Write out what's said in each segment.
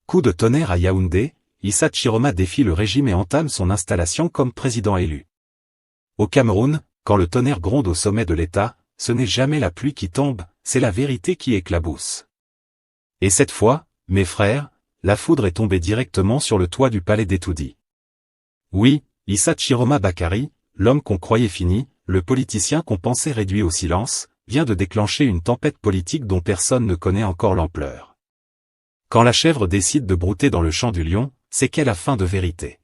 Coup de tonnerre à Yaoundé, Issa Chiroma défie le régime et entame son installation comme président élu. Au Cameroun, quand le tonnerre gronde au sommet de l'État, ce n'est jamais la pluie qui tombe, c'est la vérité qui éclabousse. Et cette fois, mes frères, la foudre est tombée directement sur le toit du palais d'Etoudi. Oui, Issa Chiroma Bakary, l'homme qu'on croyait fini, le politicien qu'on pensait réduit au silence, vient de déclencher une tempête politique dont personne ne connaît encore l'ampleur. Quand la chèvre décide de brouter dans le champ du lion, c'est qu'elle a faim de vérité.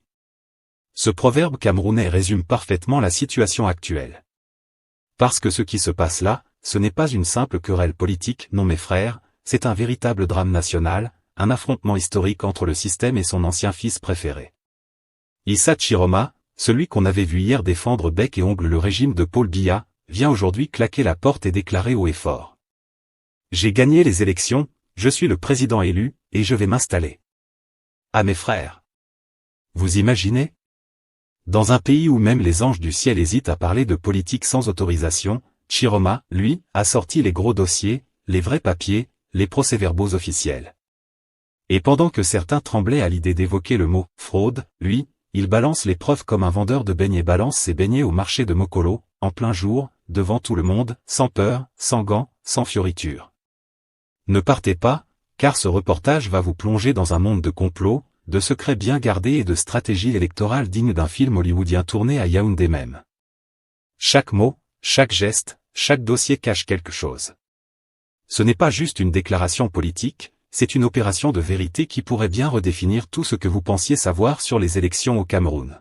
Ce proverbe camerounais résume parfaitement la situation actuelle. Parce que ce qui se passe là, ce n'est pas une simple querelle politique, non mes frères, c'est un véritable drame national, un affrontement historique entre le système et son ancien fils préféré. Issa Chiroma, celui qu'on avait vu hier défendre bec et ongle le régime de Paul Biya, vient aujourd'hui claquer la porte et déclarer haut et fort. J'ai gagné les élections, je suis le président élu, et je vais m'installer. Ah mes frères! Vous imaginez? Dans un pays où même les anges du ciel hésitent à parler de politique sans autorisation, Chiroma, lui, a sorti les gros dossiers, les vrais papiers, les procès-verbaux officiels. Et pendant que certains tremblaient à l'idée d'évoquer le mot « fraude », lui, il balance les preuves comme un vendeur de beignets balance ses beignets au marché de Mokolo, en plein jour, devant tout le monde, sans peur, sans gants, sans fioritures. Ne partez pas, car ce reportage va vous plonger dans un monde de complots, de secrets bien gardés et de stratégies électorales dignes d'un film hollywoodien tourné à Yaoundé même. Chaque mot, chaque geste, chaque dossier cache quelque chose. Ce n'est pas juste une déclaration politique, c'est une opération de vérité qui pourrait bien redéfinir tout ce que vous pensiez savoir sur les élections au Cameroun.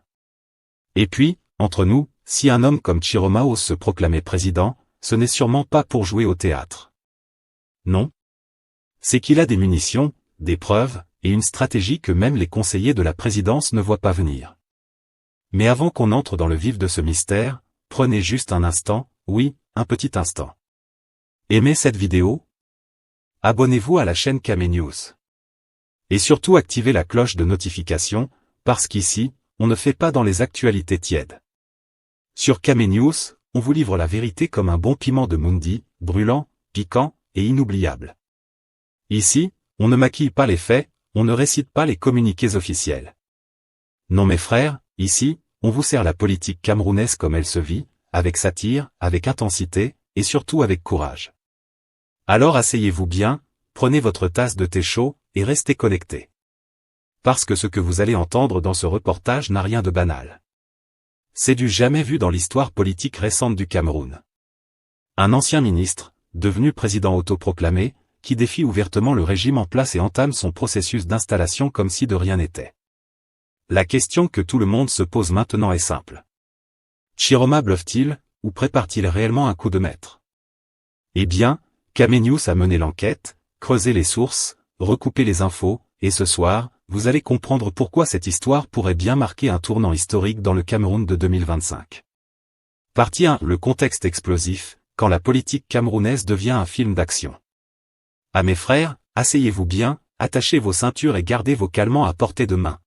Et puis, entre nous, si un homme comme Chiroma ose se proclamer président, ce n'est sûrement pas pour jouer au théâtre. Non. C'est qu'il a des munitions, des preuves, et une stratégie que même les conseillers de la présidence ne voient pas venir. Mais avant qu'on entre dans le vif de ce mystère, prenez juste un instant, oui, un petit instant. Aimez cette vidéo? Abonnez-vous à la chaîne Kamé News. Et surtout activez la cloche de notification, parce qu'ici, on ne fait pas dans les actualités tièdes. Sur Kamé News, on vous livre la vérité comme un bon piment de Mundi, brûlant, piquant, et inoubliable. Ici, on ne maquille pas les faits, on ne récite pas les communiqués officiels. Non mes frères, ici, on vous sert la politique camerounaise comme elle se vit, avec satire, avec intensité, et surtout avec courage. Alors asseyez-vous bien, prenez votre tasse de thé chaud, et restez connectés. Parce que ce que vous allez entendre dans ce reportage n'a rien de banal. C'est du jamais vu dans l'histoire politique récente du Cameroun. Un ancien ministre, devenu président autoproclamé, qui défie ouvertement le régime en place et entame son processus d'installation comme si de rien n'était. La question que tout le monde se pose maintenant est simple. Chiroma bluffe-t-il, ou prépare-t-il réellement un coup de maître? Eh bien, Kamé News a mené l'enquête, creusé les sources, recoupé les infos, et ce soir, vous allez comprendre pourquoi cette histoire pourrait bien marquer un tournant historique dans le Cameroun de 2025. Partie 1. Le contexte explosif, quand la politique camerounaise devient un film d'action. Ah mes frères, asseyez-vous bien, attachez vos ceintures et gardez vos calmants à portée de main.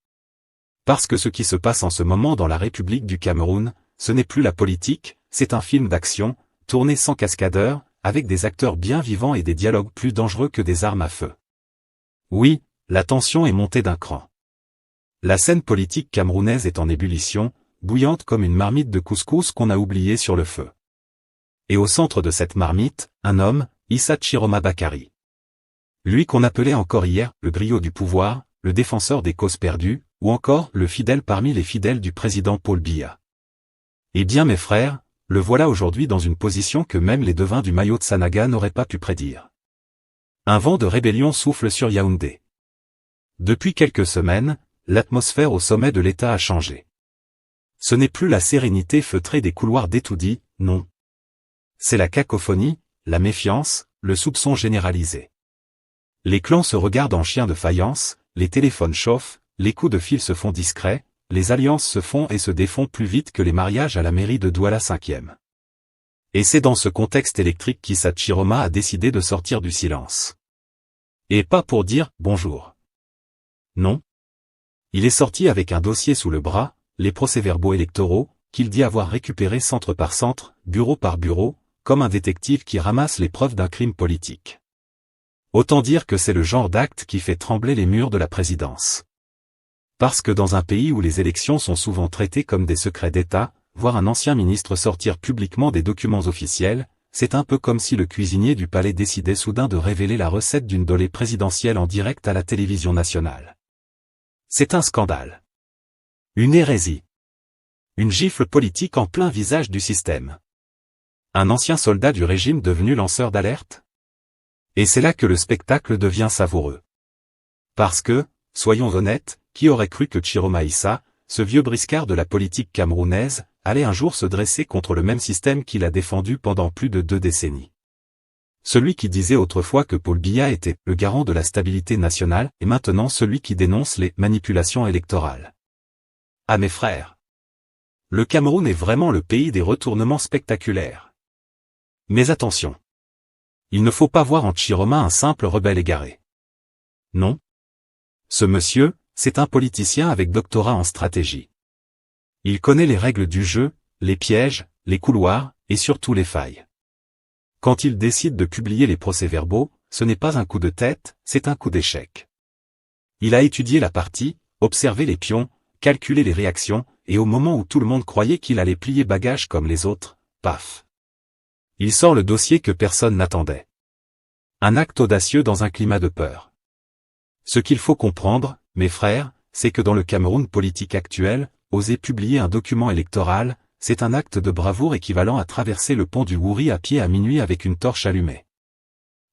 Parce que ce qui se passe en ce moment dans la République du Cameroun, ce n'est plus la politique, c'est un film d'action, tourné sans cascadeur, avec des acteurs bien vivants et des dialogues plus dangereux que des armes à feu. Oui, la tension est montée d'un cran. La scène politique camerounaise est en ébullition, bouillante comme une marmite de couscous qu'on a oubliée sur le feu. Et au centre de cette marmite, un homme, Issa Chiroma Bakary. Lui qu'on appelait encore hier, le griot du pouvoir, le défenseur des causes perdues, ou encore le fidèle parmi les fidèles du président Paul Biya. Eh bien mes frères, le voilà aujourd'hui dans une position que même les devins du maillot de Sanaga n'auraient pas pu prédire. Un vent de rébellion souffle sur Yaoundé. Depuis quelques semaines, l'atmosphère au sommet de l'État a changé. Ce n'est plus la sérénité feutrée des couloirs d'Etoudi, non. C'est la cacophonie, la méfiance, le soupçon généralisé. Les clans se regardent en chiens de faïence, les téléphones chauffent, les coups de fil se font discrets, les alliances se font et se défont plus vite que les mariages à la mairie de Douala 5e. Et c'est dans ce contexte électrique qu'Issa Chiroma a décidé de sortir du silence. Et pas pour dire « bonjour ». Non. Il est sorti avec un dossier sous le bras, les procès-verbaux électoraux, qu'il dit avoir récupérés centre par centre, bureau par bureau, comme un détective qui ramasse les preuves d'un crime politique. Autant dire que c'est le genre d'acte qui fait trembler les murs de la présidence. Parce que dans un pays où les élections sont souvent traitées comme des secrets d'État, voir un ancien ministre sortir publiquement des documents officiels, c'est un peu comme si le cuisinier du palais décidait soudain de révéler la recette d'une dolée présidentielle en direct à la télévision nationale. C'est un scandale. Une hérésie. Une gifle politique en plein visage du système. Un ancien soldat du régime devenu lanceur d'alerte? Et c'est là que le spectacle devient savoureux. Parce que, soyons honnêtes, qui aurait cru que Chiroma Issa, ce vieux briscard de la politique camerounaise, allait un jour se dresser contre le même système qu'il a défendu pendant plus de 2 décennies. Celui qui disait autrefois que Paul Biya était le garant de la stabilité nationale est maintenant celui qui dénonce les manipulations électorales. Ah mes frères! Le Cameroun est vraiment le pays des retournements spectaculaires. Mais attention! Il ne faut pas voir en Chiroma un simple rebelle égaré. Non. Ce monsieur, c'est un politicien avec doctorat en stratégie. Il connaît les règles du jeu, les pièges, les couloirs, et surtout les failles. Quand il décide de publier les procès-verbaux, ce n'est pas un coup de tête, c'est un coup d'échec. Il a étudié la partie, observé les pions, calculé les réactions, et au moment où tout le monde croyait qu'il allait plier bagage comme les autres, paf. Il sort le dossier que personne n'attendait. Un acte audacieux dans un climat de peur. Ce qu'il faut comprendre, mes frères, c'est que dans le Cameroun politique actuel, oser publier un document électoral, c'est un acte de bravoure équivalent à traverser le pont du Wouri à pied à minuit avec une torche allumée.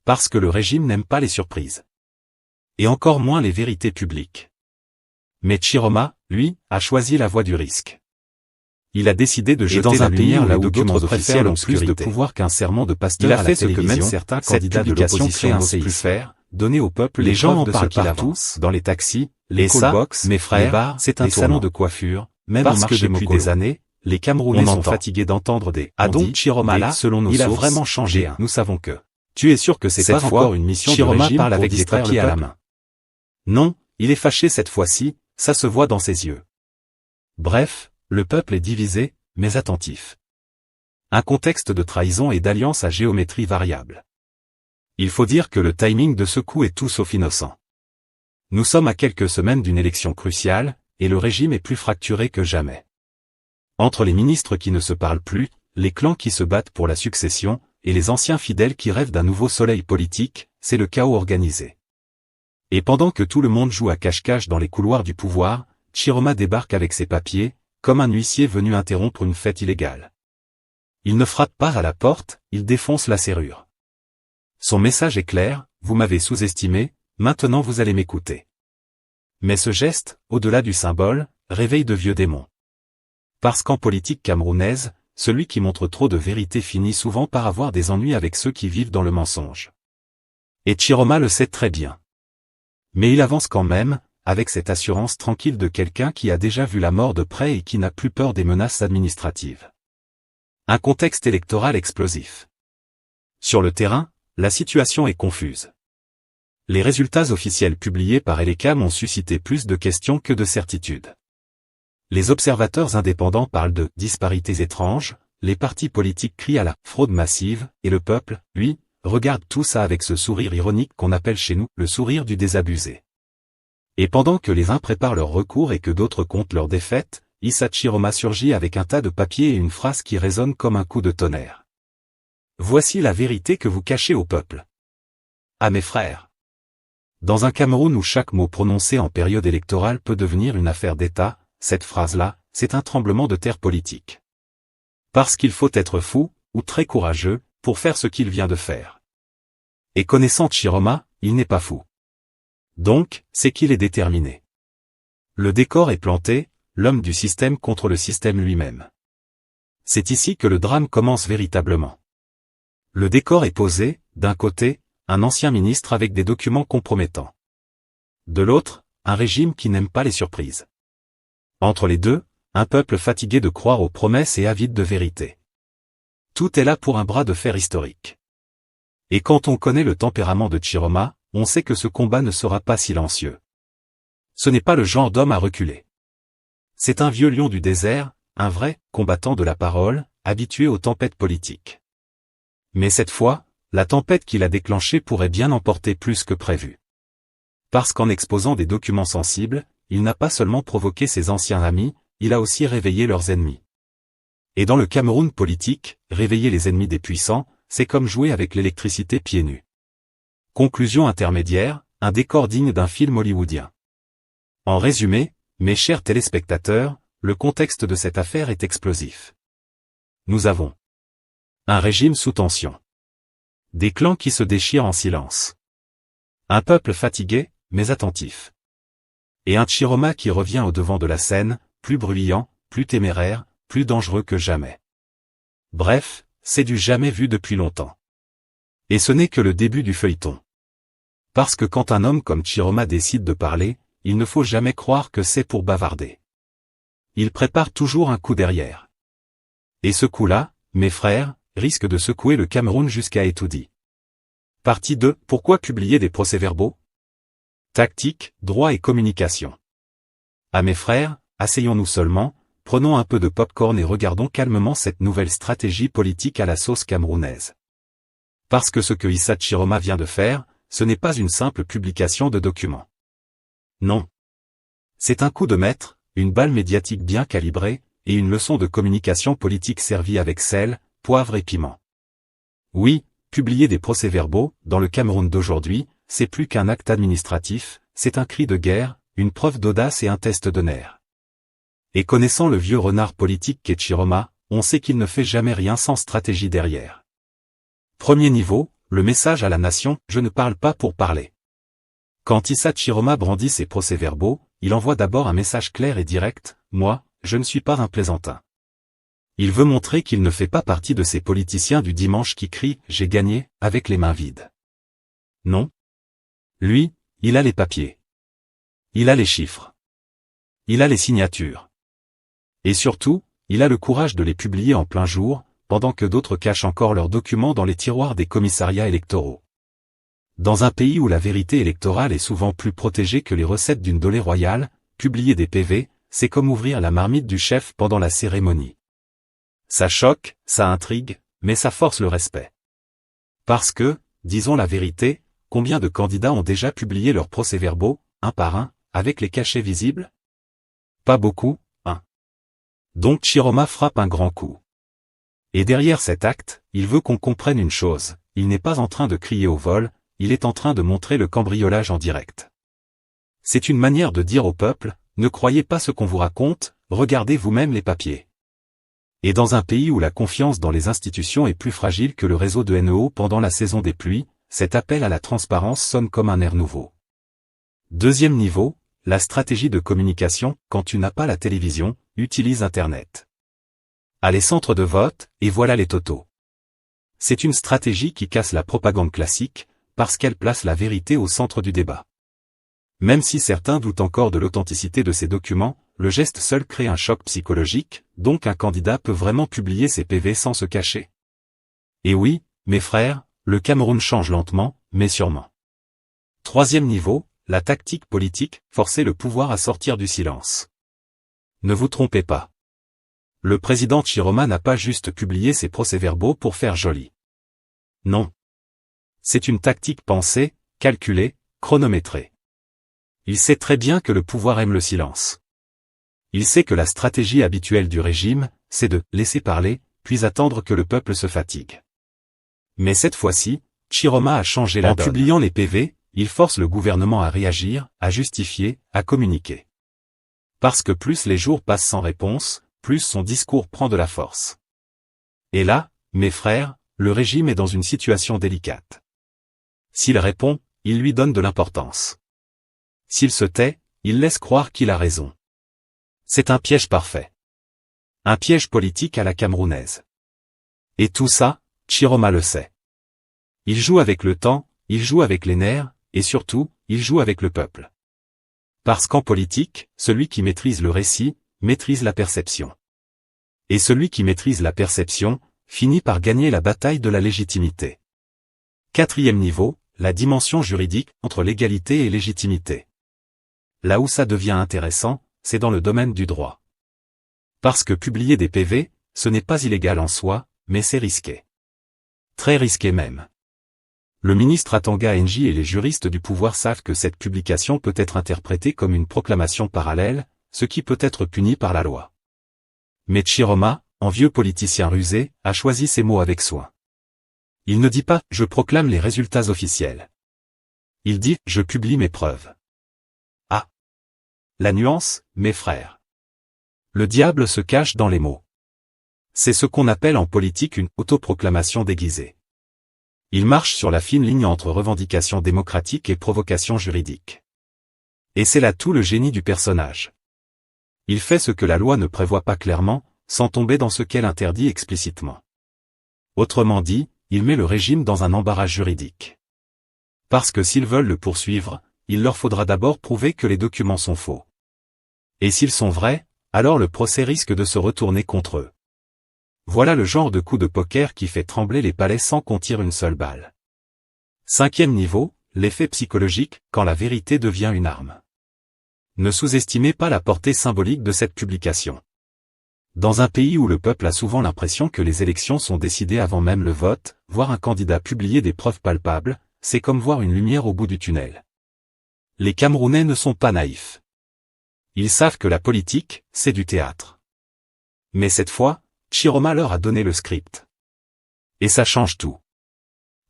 Parce que le régime n'aime pas les surprises. Et encore moins les vérités publiques. Mais Chiroma, lui, a choisi la voie du risque. Il a décidé de jeter la lumière là où d'autres officiels ont plus de pouvoir qu'un serment de pasteur. Il a fait ce que même certains candidats de l'opposition n'osent plus faire, donner au peuple les gens en parlent partout, dans les taxis, les callbox, mes frères, les bars, c'est un salon de coiffure, même au marché depuis des années, les Camerounais sont fatigués d'entendre des « Ah donc Chiroma là, selon nos sources, il a vraiment changé, nous savons que… » Tu es sûr que c'est pas encore une mission du régime parle avec des papiers à la main. Non, il est fâché cette fois-ci, ça se voit dans ses yeux. Bref, le peuple est divisé, mais attentif. Un contexte de trahison et d'alliance à géométrie variable. Il faut dire que le timing de ce coup est tout sauf innocent. Nous sommes à quelques semaines d'une élection cruciale, et le régime est plus fracturé que jamais. Entre les ministres qui ne se parlent plus, les clans qui se battent pour la succession, et les anciens fidèles qui rêvent d'un nouveau soleil politique, c'est le chaos organisé. Et pendant que tout le monde joue à cache-cache dans les couloirs du pouvoir, Chiroma débarque avec ses papiers, comme un huissier venu interrompre une fête illégale. Il ne frappe pas à la porte, il défonce la serrure. Son message est clair, vous m'avez sous-estimé, maintenant vous allez m'écouter. Mais ce geste, au-delà du symbole, réveille de vieux démons. Parce qu'en politique camerounaise, celui qui montre trop de vérité finit souvent par avoir des ennuis avec ceux qui vivent dans le mensonge. Et Chiroma le sait très bien. Mais il avance quand même, avec cette assurance tranquille de quelqu'un qui a déjà vu la mort de près et qui n'a plus peur des menaces administratives. Un contexte électoral explosif. Sur le terrain, la situation est confuse. Les résultats officiels publiés par Elecam ont suscité plus de questions que de certitudes. Les observateurs indépendants parlent de « disparités étranges », les partis politiques crient à la « fraude massive » et le peuple, lui, regarde tout ça avec ce sourire ironique qu'on appelle chez nous le sourire du désabusé. Et pendant que les uns préparent leur recours et que d'autres comptent leur défaite, Issa Chiroma surgit avec un tas de papiers et une phrase qui résonne comme un coup de tonnerre. Voici la vérité que vous cachez au peuple. À mes frères. Dans un Cameroun où chaque mot prononcé en période électorale peut devenir une affaire d'État, cette phrase-là, c'est un tremblement de terre politique. Parce qu'il faut être fou, ou très courageux, pour faire ce qu'il vient de faire. Et connaissant Chiroma, il n'est pas fou. Donc, c'est qu'il est déterminé. Le décor est planté, l'homme du système contre le système lui-même. C'est ici que le drame commence véritablement. Le décor est posé, d'un côté, un ancien ministre avec des documents compromettants. De l'autre, un régime qui n'aime pas les surprises. Entre les deux, un peuple fatigué de croire aux promesses et avide de vérité. Tout est là pour un bras de fer historique. Et quand on connaît le tempérament de Chiroma, on sait que ce combat ne sera pas silencieux. Ce n'est pas le genre d'homme à reculer. C'est un vieux lion du désert, un vrai combattant de la parole, habitué aux tempêtes politiques. Mais cette fois, la tempête qu'il a déclenchée pourrait bien emporter plus que prévu. Parce qu'en exposant des documents sensibles, il n'a pas seulement provoqué ses anciens amis, il a aussi réveillé leurs ennemis. Et dans le Cameroun politique, réveiller les ennemis des puissants, c'est comme jouer avec l'électricité pieds nus. Conclusion intermédiaire, un décor digne d'un film hollywoodien. En résumé, mes chers téléspectateurs, le contexte de cette affaire est explosif. Nous avons un régime sous tension. Des clans qui se déchirent en silence. Un peuple fatigué, mais attentif. Et un Chiroma qui revient au devant de la scène, plus bruyant, plus téméraire, plus dangereux que jamais. Bref, c'est du jamais vu depuis longtemps. Et ce n'est que le début du feuilleton. Parce que quand un homme comme Chiroma décide de parler, il ne faut jamais croire que c'est pour bavarder. Il prépare toujours un coup derrière. Et ce coup-là, mes frères, risque de secouer le Cameroun jusqu'à Etoudi. Partie 2. Pourquoi publier des procès-verbaux? Tactique, droit et communication. À mes frères, asseyons-nous seulement, prenons un peu de pop-corn et regardons calmement cette nouvelle stratégie politique à la sauce camerounaise. Parce que ce que Issa Chiroma vient de faire, ce n'est pas une simple publication de documents. Non. C'est un coup de maître, une balle médiatique bien calibrée, et une leçon de communication politique servie avec sel, poivre et piment. Oui, publier des procès-verbaux, dans le Cameroun d'aujourd'hui, c'est plus qu'un acte administratif, c'est un cri de guerre, une preuve d'audace et un test de nerfs. Et connaissant le vieux renard politique qu'est Chiroma, on sait qu'il ne fait jamais rien sans stratégie derrière. Premier niveau, le message à la nation, je ne parle pas pour parler. Quand Issa Chiroma brandit ses procès-verbaux, il envoie d'abord un message clair et direct, moi, je ne suis pas un plaisantin. Il veut montrer qu'il ne fait pas partie de ces politiciens du dimanche qui crient « j'ai gagné » avec les mains vides. Non. Lui, il a les papiers. Il a les chiffres. Il a les signatures. Et surtout, il a le courage de les publier en plein jour, pendant que d'autres cachent encore leurs documents dans les tiroirs des commissariats électoraux. Dans un pays où la vérité électorale est souvent plus protégée que les recettes d'une dolée royale, publier des PV, c'est comme ouvrir la marmite du chef pendant la cérémonie. Ça choque, ça intrigue, mais ça force le respect. Parce que, disons la vérité, combien de candidats ont déjà publié leurs procès-verbaux, un par un, avec les cachets visibles? Pas beaucoup, hein. Donc Chiroma frappe un grand coup. Et derrière cet acte, il veut qu'on comprenne une chose, il n'est pas en train de crier au vol, il est en train de montrer le cambriolage en direct. C'est une manière de dire au peuple, ne croyez pas ce qu'on vous raconte, regardez vous-même les papiers. Et dans un pays où la confiance dans les institutions est plus fragile que le réseau de NEO pendant la saison des pluies, cet appel à la transparence sonne comme un air nouveau. Deuxième niveau, la stratégie de communication, quand tu n'as pas la télévision, utilise Internet. À les centres de vote, et voilà les totaux. C'est une stratégie qui casse la propagande classique, parce qu'elle place la vérité au centre du débat. Même si certains doutent encore de l'authenticité de ces documents, le geste seul crée un choc psychologique, donc un candidat peut vraiment publier ses PV sans se cacher. Et oui, mes frères, le Cameroun change lentement, mais sûrement. Troisième niveau, la tactique politique, forcer le pouvoir à sortir du silence. Ne vous trompez pas. Le président Chiroma n'a pas juste publié ses procès-verbaux pour faire joli. Non. C'est une tactique pensée, calculée, chronométrée. Il sait très bien que le pouvoir aime le silence. Il sait que la stratégie habituelle du régime, c'est de laisser parler, puis attendre que le peuple se fatigue. Mais cette fois-ci, Chiroma a changé la donne. En publiant les PV, il force le gouvernement à réagir, à justifier, à communiquer. Parce que plus les jours passent sans réponse, plus son discours prend de la force. Et là, mes frères, le régime est dans une situation délicate. S'il répond, il lui donne de l'importance. S'il se tait, il laisse croire qu'il a raison. C'est un piège parfait. Un piège politique à la camerounaise. Et tout ça, Chiroma le sait. Il joue avec le temps, il joue avec les nerfs, et surtout, il joue avec le peuple. Parce qu'en politique, celui qui maîtrise le récit, maîtrise la perception. Et celui qui maîtrise la perception, finit par gagner la bataille de la légitimité. Quatrième niveau, la dimension juridique entre légalité et légitimité. Là où ça devient intéressant, c'est dans le domaine du droit. Parce que publier des PV, ce n'est pas illégal en soi, mais c'est risqué. Très risqué même. Le ministre Atanga Nji et les juristes du pouvoir savent que cette publication peut être interprétée comme une proclamation parallèle, ce qui peut être puni par la loi. Mais Chiroma, en vieux politicien rusé, a choisi ses mots avec soin. Il ne dit pas « je proclame les résultats officiels ». Il dit « je publie mes preuves ». Ah! La nuance, mes frères. Le diable se cache dans les mots. C'est ce qu'on appelle en politique une autoproclamation déguisée. Il marche sur la fine ligne entre revendication démocratique et provocation juridique. Et c'est là tout le génie du personnage. Il fait ce que la loi ne prévoit pas clairement, sans tomber dans ce qu'elle interdit explicitement. Autrement dit, il met le régime dans un embarras juridique. Parce que s'ils veulent le poursuivre, il leur faudra d'abord prouver que les documents sont faux. Et s'ils sont vrais, alors le procès risque de se retourner contre eux. Voilà le genre de coup de poker qui fait trembler les palais sans qu'on tire une seule balle. 5e niveau, l'effet psychologique, quand la vérité devient une arme. Ne sous-estimez pas la portée symbolique de cette publication. Dans un pays où le peuple a souvent l'impression que les élections sont décidées avant même le vote, voir un candidat publier des preuves palpables, c'est comme voir une lumière au bout du tunnel. Les Camerounais ne sont pas naïfs. Ils savent que la politique, c'est du théâtre. Mais cette fois, Chiroma leur a donné le script. Et ça change tout.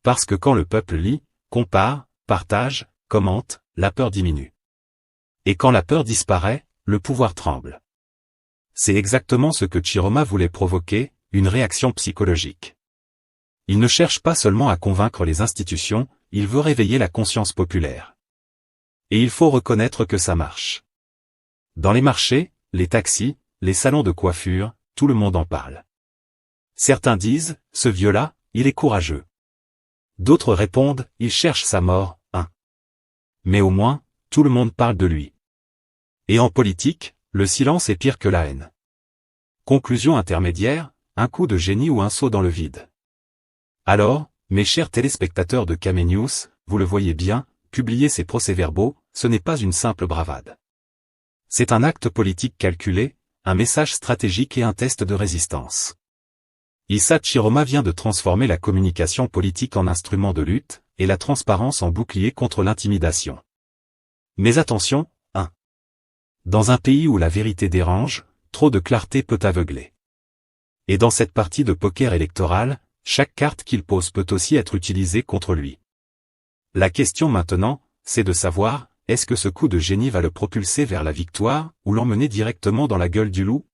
Parce que quand le peuple lit, compare, partage, commente, la peur diminue. Et quand la peur disparaît, le pouvoir tremble. C'est exactement ce que Chiroma voulait provoquer, une réaction psychologique. Il ne cherche pas seulement à convaincre les institutions, il veut réveiller la conscience populaire. Et il faut reconnaître que ça marche. Dans les marchés, les taxis, les salons de coiffure, tout le monde en parle. Certains disent, ce vieux-là, il est courageux. D'autres répondent, il cherche sa mort, hein. Mais au moins, tout le monde parle de lui. Et en politique, le silence est pire que la haine. Conclusion intermédiaire, un coup de génie ou un saut dans le vide. Alors, mes chers téléspectateurs de Kame News, vous le voyez bien, publier ces procès-verbaux, ce n'est pas une simple bravade. C'est un acte politique calculé, un message stratégique et un test de résistance. Issa Chiroma vient de transformer la communication politique en instrument de lutte, et la transparence en bouclier contre l'intimidation. Mais attention, dans un pays où la vérité dérange, trop de clarté peut aveugler. Et dans cette partie de poker électoral, chaque carte qu'il pose peut aussi être utilisée contre lui. La question maintenant, c'est de savoir, est-ce que ce coup de génie va le propulser vers la victoire, ou l'emmener directement dans la gueule du loup?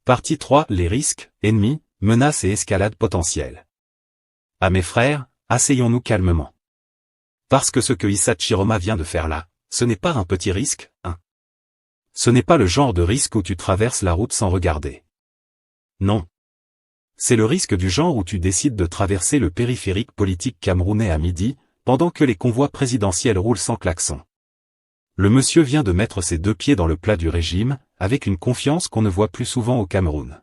Partie 3, les risques, ennemis, menaces et escalade potentielle. Ah mes frères, asseyons-nous calmement. Parce que ce que Issa Chiroma vient de faire là, ce n'est pas un petit risque, hein. Ce n'est pas le genre de risque où tu traverses la route sans regarder. Non. C'est le risque du genre où tu décides de traverser le périphérique politique camerounais à midi, pendant que les convois présidentiels roulent sans klaxon. Le monsieur vient de mettre ses 2 pieds dans le plat du régime, avec une confiance qu'on ne voit plus souvent au Cameroun.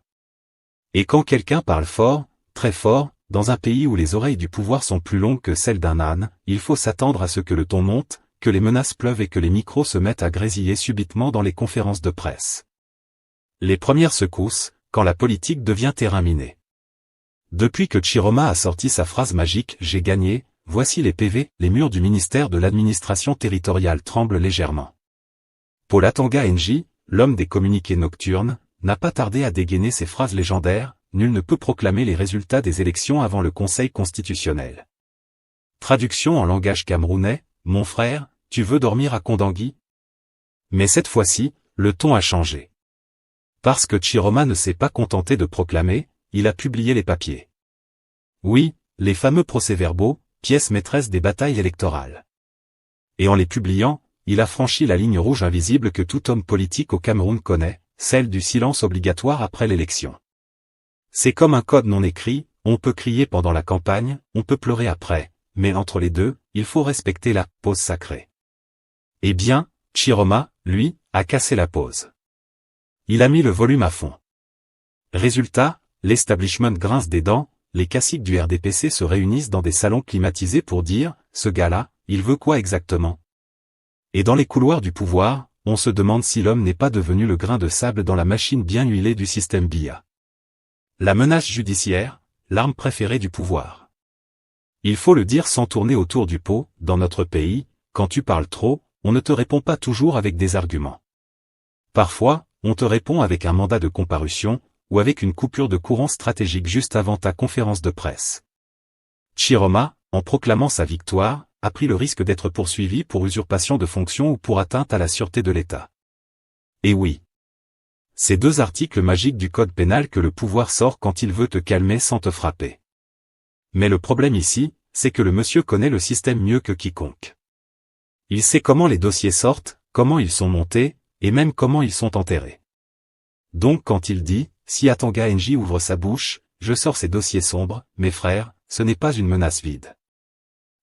Et quand quelqu'un parle fort, très fort, dans un pays où les oreilles du pouvoir sont plus longues que celles d'un âne, il faut s'attendre à ce que le ton monte, que les menaces pleuvent et que les micros se mettent à grésiller subitement dans les conférences de presse. Les premières secousses, quand la politique devient terrain miné. Depuis que Chiroma a sorti sa phrase magique « J'ai gagné », voici les PV, les murs du ministère de l'administration territoriale tremblent légèrement. Paul Atanga Nji, l'homme des communiqués nocturnes, n'a pas tardé à dégainer ces phrases légendaires, nul ne peut proclamer les résultats des élections avant le Conseil constitutionnel. Traduction en langage camerounais, mon frère, tu veux dormir à Kondangui? Mais cette fois-ci, le ton a changé. Parce que Chiroma ne s'est pas contenté de proclamer, il a publié les papiers. Oui, les fameux procès-verbaux, pièces maîtresses des batailles électorales. Et en les publiant, il a franchi la ligne rouge invisible que tout homme politique au Cameroun connaît, celle du silence obligatoire après l'élection. C'est comme un code non écrit, on peut crier pendant la campagne, on peut pleurer après, mais entre les deux, il faut respecter la pause sacrée. Eh bien, Chiroma, lui, a cassé la pause. Il a mis le volume à fond. Résultat, l'establishment grince des dents, les caciques du RDPC se réunissent dans des salons climatisés pour dire, ce gars-là, il veut quoi exactement? Et dans les couloirs du pouvoir, on se demande si l'homme n'est pas devenu le grain de sable dans la machine bien huilée du système BIA. La menace judiciaire, l'arme préférée du pouvoir. Il faut le dire sans tourner autour du pot, dans notre pays, quand tu parles trop, on ne te répond pas toujours avec des arguments. Parfois, on te répond avec un mandat de comparution, ou avec une coupure de courant stratégique juste avant ta conférence de presse. Chiroma, en proclamant sa victoire, a pris le risque d'être poursuivi pour usurpation de fonction ou pour atteinte à la sûreté de l'État. Et oui. Ces deux articles magiques du code pénal que le pouvoir sort quand il veut te calmer sans te frapper. Mais le problème ici, c'est que le monsieur connaît le système mieux que quiconque. Il sait comment les dossiers sortent, comment ils sont montés, et même comment ils sont enterrés. Donc quand il dit, si Atanga NJ ouvre sa bouche, je sors ces dossiers sombres, mes frères, ce n'est pas une menace vide.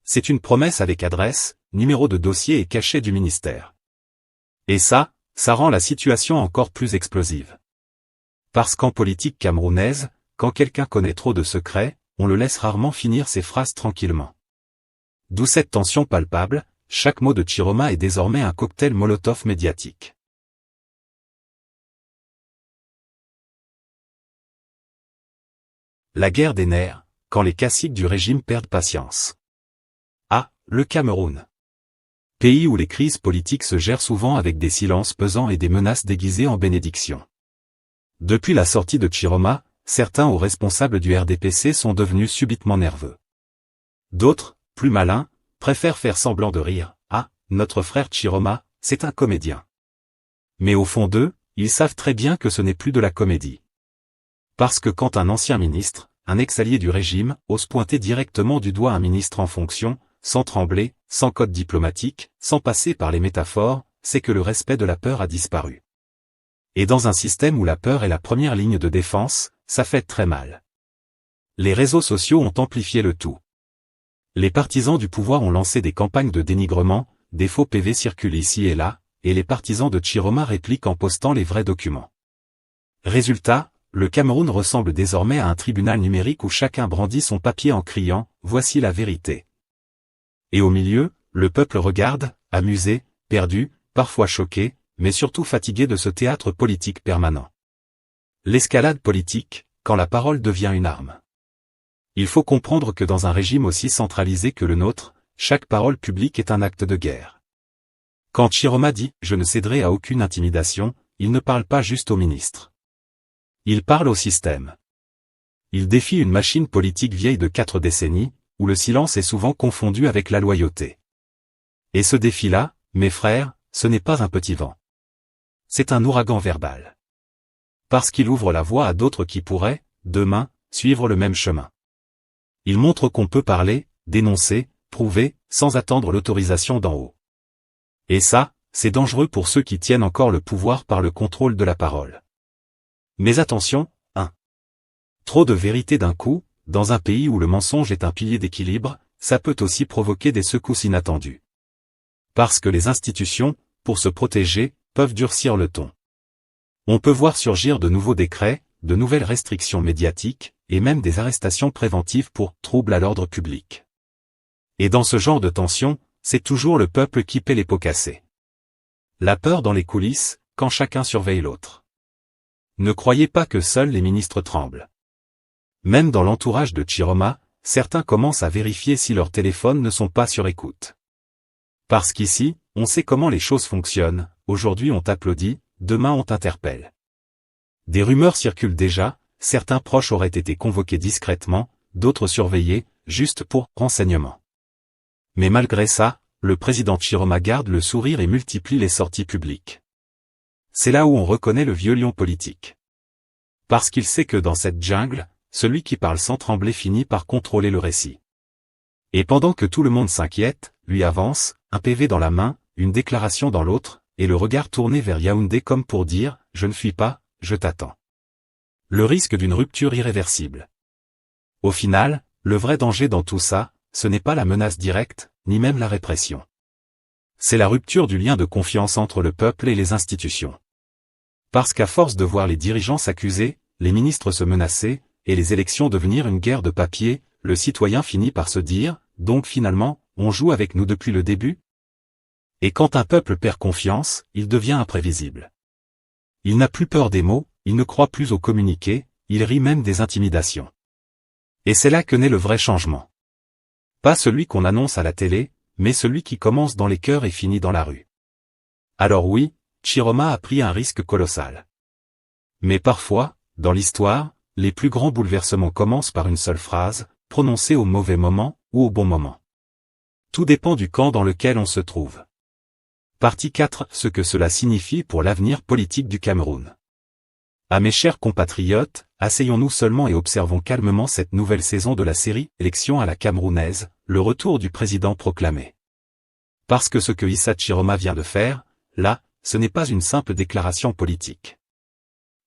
C'est une promesse avec adresse, numéro de dossier et cachet du ministère. Et ça rend la situation encore plus explosive. Parce qu'en politique camerounaise, quand quelqu'un connaît trop de secrets, on le laisse rarement finir ses phrases tranquillement. D'où cette tension palpable, chaque mot de Chiroma est désormais un cocktail Molotov médiatique. La guerre des nerfs, quand les caciques du régime perdent patience. Ah, le Cameroun. Pays où les crises politiques se gèrent souvent avec des silences pesants et des menaces déguisées en bénédictions. Depuis la sortie de Chiroma, certains hauts responsables du RDPC sont devenus subitement nerveux. D'autres, plus malins, préfèrent faire semblant de rire. Ah, notre frère Chiroma, c'est un comédien. Mais au fond d'eux, ils savent très bien que ce n'est plus de la comédie. Parce que quand un ancien ministre, un ex-allié du régime, ose pointer directement du doigt un ministre en fonction, sans trembler, sans code diplomatique, sans passer par les métaphores, c'est que le respect de la peur a disparu. Et dans un système où la peur est la première ligne de défense, ça fait très mal. Les réseaux sociaux ont amplifié le tout. Les partisans du pouvoir ont lancé des campagnes de dénigrement, des faux PV circulent ici et là, et les partisans de Chiroma répliquent en postant les vrais documents. Résultat, le Cameroun ressemble désormais à un tribunal numérique où chacun brandit son papier en criant « Voici la vérité ». Et au milieu, le peuple regarde, amusé, perdu, parfois choqué, mais surtout fatigué de ce théâtre politique permanent. L'escalade politique, quand la parole devient une arme. Il faut comprendre que dans un régime aussi centralisé que le nôtre, chaque parole publique est un acte de guerre. Quand Chiroma dit « Je ne céderai à aucune intimidation », il ne parle pas juste au ministre. Il parle au système. Il défie une machine politique vieille de 4 décennies, où le silence est souvent confondu avec la loyauté. Et ce défi-là, mes frères, ce n'est pas un petit vent. C'est un ouragan verbal. Parce qu'il ouvre la voie à d'autres qui pourraient, demain, suivre le même chemin. Il montre qu'on peut parler, dénoncer, prouver, sans attendre l'autorisation d'en haut. Et ça, c'est dangereux pour ceux qui tiennent encore le pouvoir par le contrôle de la parole. Mais attention, trop de vérité d'un coup, dans un pays où le mensonge est un pilier d'équilibre, ça peut aussi provoquer des secousses inattendues. Parce que les institutions, pour se protéger, peuvent durcir le ton. On peut voir surgir de nouveaux décrets, de nouvelles restrictions médiatiques, et même des arrestations préventives pour troubles à l'ordre public. Et dans ce genre de tension, c'est toujours le peuple qui paie les pots cassés. La peur dans les coulisses, quand chacun surveille l'autre. Ne croyez pas que seuls les ministres tremblent. Même dans l'entourage de Chiroma, certains commencent à vérifier si leurs téléphones ne sont pas sur écoute. Parce qu'ici, on sait comment les choses fonctionnent, aujourd'hui on t'applaudit, demain on t'interpelle. Des rumeurs circulent déjà, certains proches auraient été convoqués discrètement, d'autres surveillés, juste pour renseignement. Mais malgré ça, le président Chiroma garde le sourire et multiplie les sorties publiques. C'est là où on reconnaît le vieux lion politique. Parce qu'il sait que dans cette jungle, celui qui parle sans trembler finit par contrôler le récit. Et pendant que tout le monde s'inquiète, lui avance, un PV dans la main, une déclaration dans l'autre, et le regard tourné vers Yaoundé comme pour dire « Je ne fuis pas, je t'attends ». Le risque d'une rupture irréversible. Au final, le vrai danger dans tout ça, ce n'est pas la menace directe, ni même la répression. C'est la rupture du lien de confiance entre le peuple et les institutions. Parce qu'à force de voir les dirigeants s'accuser, les ministres se menacer, et les élections devenir une guerre de papier, le citoyen finit par se dire, donc finalement, on joue avec nous depuis le début? Et quand un peuple perd confiance, il devient imprévisible. Il n'a plus peur des mots, il ne croit plus aux communiqués, il rit même des intimidations. Et c'est là que naît le vrai changement. Pas celui qu'on annonce à la télé, mais celui qui commence dans les cœurs et finit dans la rue. Alors oui, Chiroma a pris un risque colossal. Mais parfois, dans l'histoire, les plus grands bouleversements commencent par une seule phrase, prononcée au mauvais moment ou au bon moment. Tout dépend du camp dans lequel on se trouve. Partie 4. Ce que cela signifie pour l'avenir politique du Cameroun. À mes chers compatriotes, asseyons-nous seulement et observons calmement cette nouvelle saison de la série « Élections à la Camerounaise », le retour du président proclamé. Parce que ce que Issa Chiroma vient de faire, là, ce n'est pas une simple déclaration politique.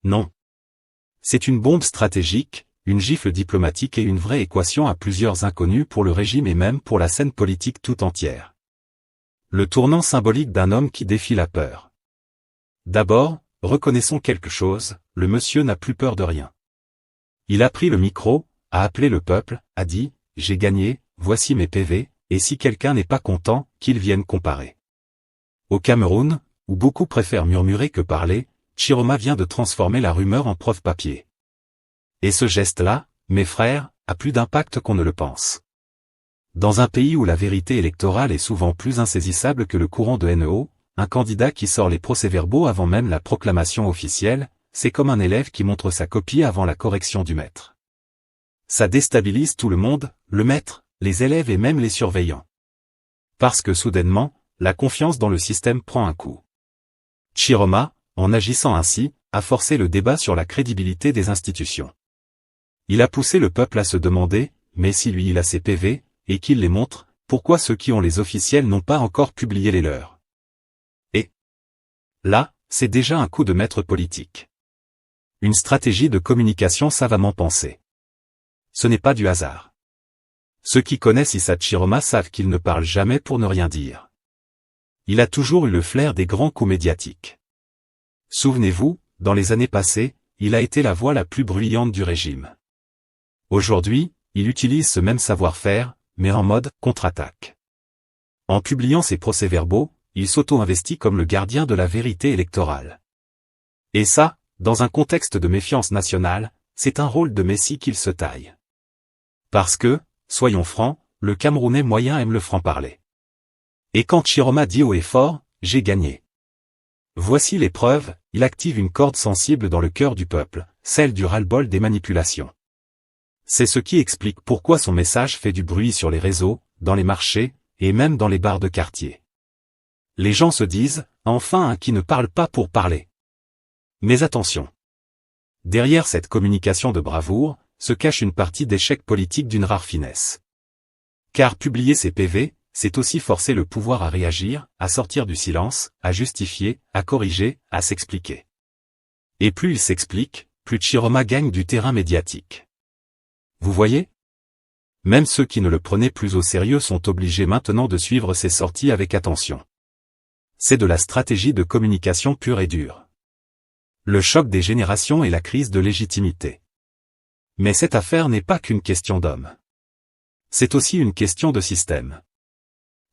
Non. C'est une bombe stratégique, une gifle diplomatique et une vraie équation à plusieurs inconnus pour le régime et même pour la scène politique tout entière. Le tournant symbolique d'un homme qui défie la peur. D'abord, reconnaissons quelque chose, le monsieur n'a plus peur de rien. Il a pris le micro, a appelé le peuple, a dit « J'ai gagné, voici mes PV, et si quelqu'un n'est pas content, qu'il vienne comparer ». Au Cameroun, où beaucoup préfèrent murmurer que parler, Chiroma vient de transformer la rumeur en preuve papier. Et ce geste-là, mes frères, a plus d'impact qu'on ne le pense. Dans un pays où la vérité électorale est souvent plus insaisissable que le courant de NEO, un candidat qui sort les procès-verbaux avant même la proclamation officielle, c'est comme un élève qui montre sa copie avant la correction du maître. Ça déstabilise tout le monde, le maître, les élèves et même les surveillants. Parce que soudainement, la confiance dans le système prend un coup. Chiroma, en agissant ainsi, a forcé le débat sur la crédibilité des institutions. Il a poussé le peuple à se demander, mais si lui il a ses PV, et qu'il les montre, pourquoi ceux qui ont les officiels n'ont pas encore publié les leurs? Et là, c'est déjà un coup de maître politique. Une stratégie de communication savamment pensée. Ce n'est pas du hasard. Ceux qui connaissent Issa Chiroma savent qu'il ne parle jamais pour ne rien dire. Il a toujours eu le flair des grands coups médiatiques. Souvenez-vous, dans les années passées, il a été la voix la plus bruyante du régime. Aujourd'hui, il utilise ce même savoir-faire, mais en mode contre-attaque. En publiant ses procès-verbaux, il s'auto-investit comme le gardien de la vérité électorale. Et ça, dans un contexte de méfiance nationale, c'est un rôle de messie qu'il se taille. Parce que, soyons francs, le Camerounais moyen aime le franc-parler. Et quand Chiroma dit haut et fort, « J'ai gagné ». Voici les preuves, il active une corde sensible dans le cœur du peuple, celle du ras-le-bol des manipulations. C'est ce qui explique pourquoi son message fait du bruit sur les réseaux, dans les marchés, et même dans les bars de quartier. Les gens se disent, enfin un qui ne parle pas pour parler. Mais attention. Derrière cette communication de bravoure, se cache une partie d'échec politique d'une rare finesse. Car publier ses PV, c'est aussi forcer le pouvoir à réagir, à sortir du silence, à justifier, à corriger, à s'expliquer. Et plus il s'explique, plus Chiroma gagne du terrain médiatique. Vous voyez? Même ceux qui ne le prenaient plus au sérieux sont obligés maintenant de suivre ses sorties avec attention. C'est de la stratégie de communication pure et dure. Le choc des générations et la crise de légitimité. Mais cette affaire n'est pas qu'une question d'hommes. C'est aussi une question de système.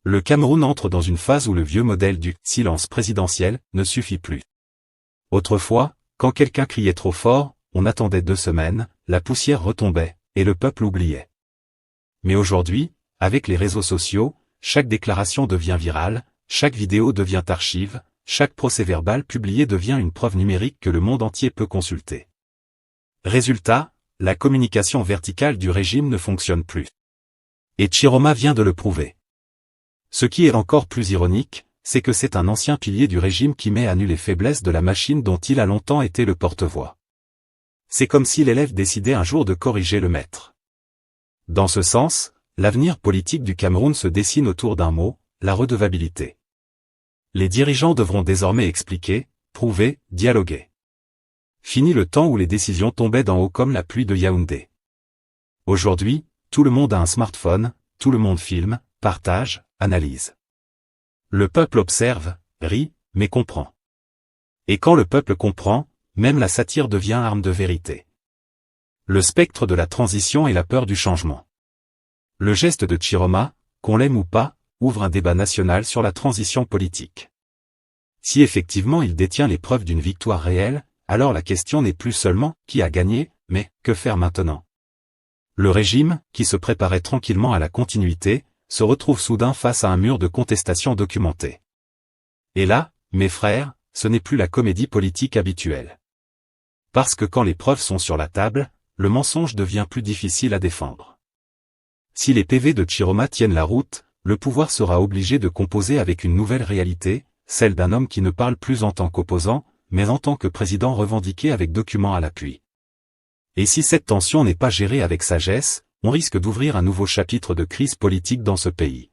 Le Cameroun entre dans une phase où le vieux modèle du « silence présidentiel » ne suffit plus. Autrefois, quand quelqu'un criait trop fort, on attendait 2 semaines, la poussière retombait, et le peuple oubliait. Mais aujourd'hui, avec les réseaux sociaux, chaque déclaration devient virale, chaque vidéo devient archive, chaque procès-verbal publié devient une preuve numérique que le monde entier peut consulter. Résultat, la communication verticale du régime ne fonctionne plus. Et Chiroma vient de le prouver. Ce qui est encore plus ironique, c'est que c'est un ancien pilier du régime qui met à nu les faiblesses de la machine dont il a longtemps été le porte-voix. C'est comme si l'élève décidait un jour de corriger le maître. Dans ce sens, l'avenir politique du Cameroun se dessine autour d'un mot, la redevabilité. Les dirigeants devront désormais expliquer, prouver, dialoguer. Fini le temps où les décisions tombaient d'en haut comme la pluie de Yaoundé. Aujourd'hui, tout le monde a un smartphone, tout le monde filme, partage, analyse. Le peuple observe, rit, mais comprend. Et quand le peuple comprend, même la satire devient arme de vérité. Le spectre de la transition et la peur du changement. Le geste de Chiroma, qu'on l'aime ou pas, ouvre un débat national sur la transition politique. Si effectivement il détient les preuves d'une victoire réelle, alors la question n'est plus seulement qui a gagné, mais que faire maintenant? Le régime, qui se préparait tranquillement à la continuité, se retrouve soudain face à un mur de contestation documentée. Et là, mes frères, ce n'est plus la comédie politique habituelle. Parce que quand les preuves sont sur la table, le mensonge devient plus difficile à défendre. Si les PV de Chiroma tiennent la route, le pouvoir sera obligé de composer avec une nouvelle réalité, celle d'un homme qui ne parle plus en tant qu'opposant, mais en tant que président revendiqué avec documents à l'appui. Et si cette tension n'est pas gérée avec sagesse, on risque d'ouvrir un nouveau chapitre de crise politique dans ce pays.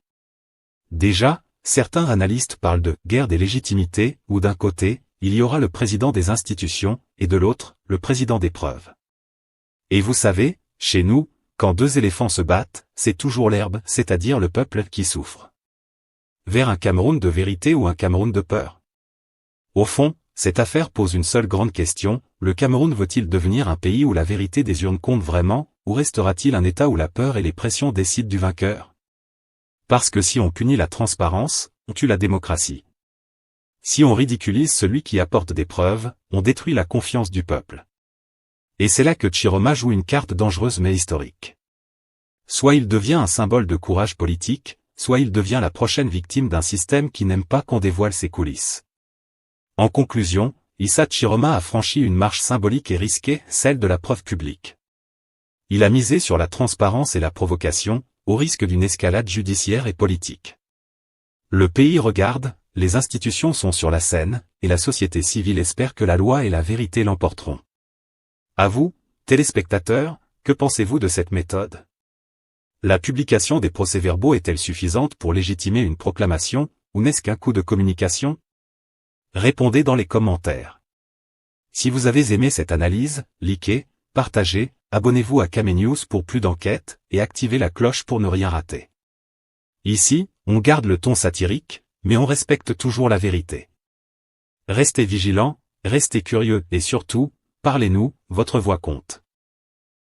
Déjà, certains analystes parlent de « guerre des légitimités » où d'un côté, il y aura le président des institutions, et de l'autre, le président des preuves. Et vous savez, chez nous, quand deux éléphants se battent, c'est toujours l'herbe, c'est-à-dire le peuple qui souffre. Vers un Cameroun de vérité ou un Cameroun de peur? Au fond, cette affaire pose une seule grande question, le Cameroun veut-il devenir un pays où la vérité des urnes compte vraiment, ou restera-t-il un État où la peur et les pressions décident du vainqueur? Parce que si on punit la transparence, on tue la démocratie. Si on ridiculise celui qui apporte des preuves, on détruit la confiance du peuple. Et c'est là que Chiroma joue une carte dangereuse mais historique. Soit il devient un symbole de courage politique, soit il devient la prochaine victime d'un système qui n'aime pas qu'on dévoile ses coulisses. En conclusion, Issa Chiroma a franchi une marche symbolique et risquée, celle de la preuve publique. Il a misé sur la transparence et la provocation, au risque d'une escalade judiciaire et politique. Le pays regarde, les institutions sont sur la scène, et la société civile espère que la loi et la vérité l'emporteront. À vous, téléspectateurs, que pensez-vous de cette méthode? La publication des procès-verbaux est-elle suffisante pour légitimer une proclamation, ou n'est-ce qu'un coup de communication? Répondez dans les commentaires. Si vous avez aimé cette analyse, likez, partagez, abonnez-vous à Kame News pour plus d'enquêtes, et activez la cloche pour ne rien rater. Ici, on garde le ton satirique, mais on respecte toujours la vérité. Restez vigilants, restez curieux et surtout, parlez-nous, votre voix compte.